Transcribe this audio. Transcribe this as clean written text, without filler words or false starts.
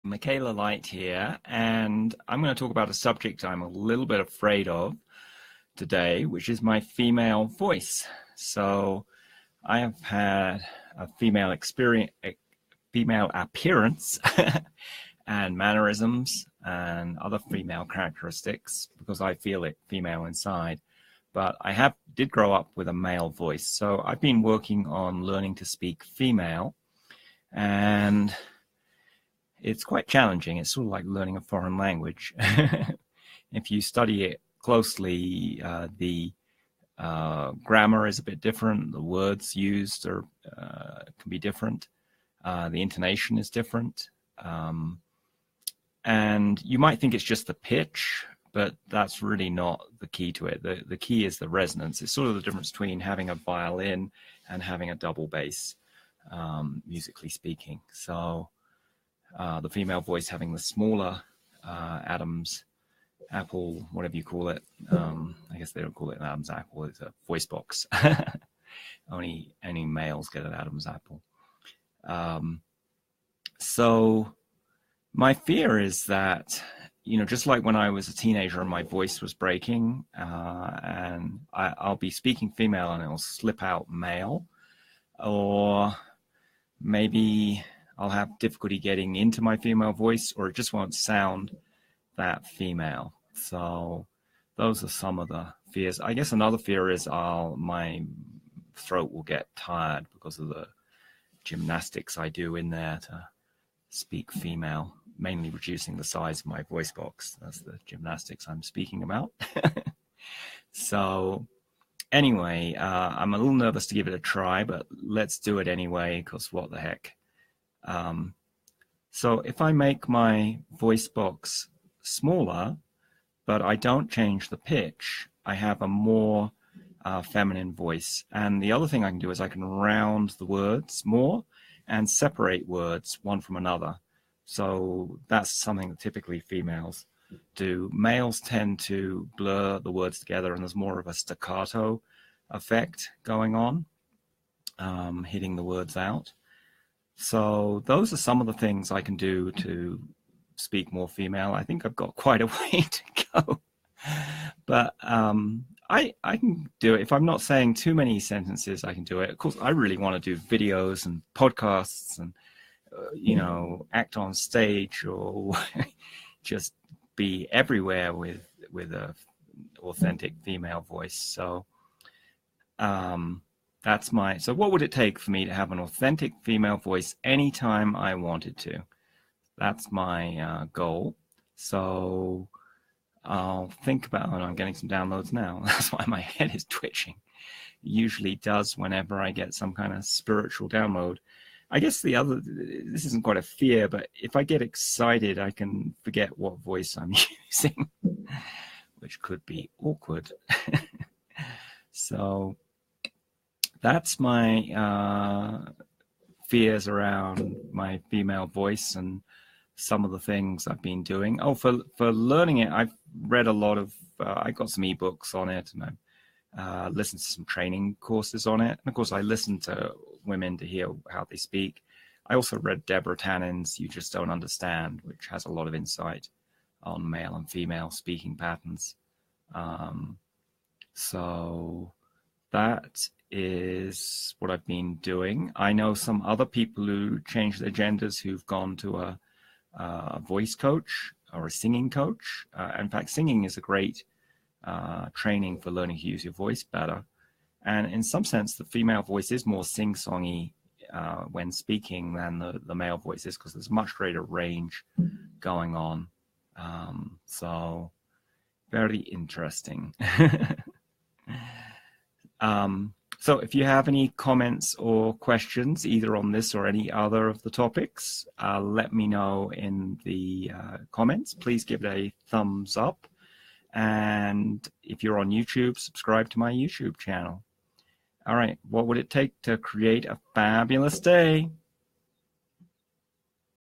Michaela Light here, and I'm going to talk about a subject I'm a little bit afraid of today, which is my female voice. So I have had a female experience, female appearance and mannerisms and other female characteristics because I feel it female inside. But did grow up with a male voice. So I've been working on learning to speak female, and it's quite challenging. It's sort of like learning a foreign language. If you study it closely, the grammar is a bit different. The words used can be different. The intonation is different. And you might think it's just the pitch, but that's really not the key to it. The key is the resonance. It's sort of the difference between having a violin and having a double bass, musically speaking. So the female voice having the smaller Adam's apple, whatever you call it. I guess they don't call it an Adam's apple. It's a voice box. Only males get an Adam's apple. So my fear is that, just like when I was a teenager and my voice was breaking, and I'll be speaking female and it'll slip out male, or maybe I'll have difficulty getting into my female voice, or it just won't sound that female. So those are some of the fears. I guess another fear is my throat will get tired because of the gymnastics I do in there to speak female, mainly reducing the size of my voice box. That's the gymnastics I'm speaking about. So anyway, I'm a little nervous to give it a try, but let's do it anyway, because what the heck. So if I make my voice box smaller, but I don't change the pitch, I have a more feminine voice. And the other thing I can do is I can round the words more and separate words one from another. So that's something that typically females do. Males tend to blur the words together, and there's more of a staccato effect going on, hitting the words out. So those are some of the things I can do to speak more female. I think I've got quite a way to go, but I can do it. If I'm not saying too many sentences, I can do it. Of course, I really want to do videos and podcasts and, act on stage or just be everywhere with a authentic female voice. So so what would it take for me to have an authentic female voice anytime I wanted to? That's my goal. So I'll think about it. I'm getting some downloads now. That's why my head is twitching. It usually does whenever I get some kind of spiritual download. I guess this isn't quite a fear, but if I get excited, I can forget what voice I'm using, which could be awkward. So that's my fears around my female voice and some of the things I've been doing. Oh, for learning it, I've read a lot of, I got some ebooks on it, and I've listened to some training courses on it. And of course, I listen to women to hear how they speak. I also read Deborah Tannen's You Just Don't Understand, which has a lot of insight on male and female speaking patterns. So that is what I've been doing. I know some other people who changed their genders who've gone to a voice coach or a singing coach. In fact, singing is a great training for learning to use your voice better. And in some sense, the female voice is more sing-songy when speaking than the male voice is, because there's much greater range going on. So very interesting. So if you have any comments or questions, either on this or any other of the topics, let me know in the comments. Please give it a thumbs up. And if you're on YouTube, subscribe to my YouTube channel. All right, what would it take to create a fabulous day?